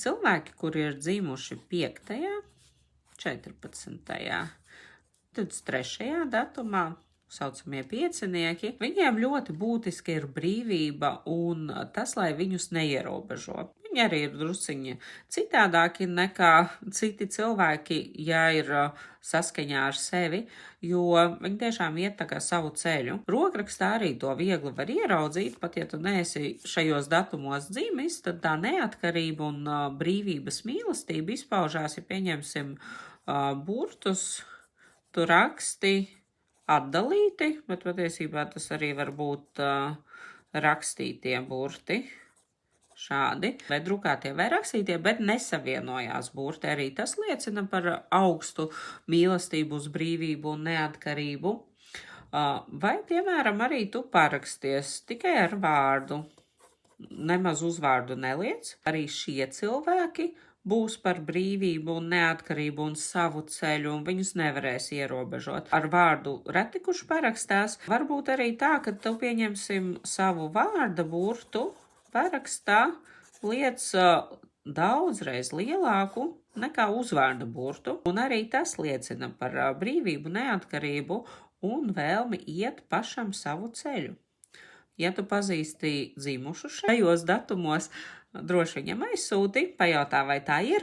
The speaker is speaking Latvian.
Cilvēki, kuri ir dzimuši 5., 14., 23. datumā, saucamie piecinieki, viņiem ļoti būtiski ir brīvība un tas, lai viņus neierobežo. Viņi arī ir drusciņi citādāki nekā citi cilvēki, ja ir saskaņā ar sevi, jo viņi tiešām iet tā kā savu ceļu. Rokrakstā arī to viegli var ieraudzīt, pat ja tu neesi šajos datumos dzimis, tad tā neatkarība un brīvības mīlestība izpaužās, ja pieņemsim burtus, tu raksti atdalīti, bet patiesībā tas arī var būt rakstītie burti. Šādi, vai drukātie vai rakstītie, bet nesavienojās burti. Arī tas liecina par augstu mīlestību uz brīvību un neatkarību. Vai, piemēram, arī tu paraksties tikai ar vārdu, nemaz uzvārdu neliec. Arī šie cilvēki būs par brīvību un neatkarību un savu ceļu, un viņus nevarēs ierobežot. Ar vārdu reti kurš parakstās. Varbūt arī tā, ka tu pieņemsim savu vārda burtu, parakstā liec daudzreiz lielāku nekā uzvārda burtu, un arī tas liecina par brīvību, neatkarību un vēlmi iet pašam savu ceļu. Ja tu pazīsti dzimušu šajos datumos, droši viņam aizsūti, pajautā, vai tā ir.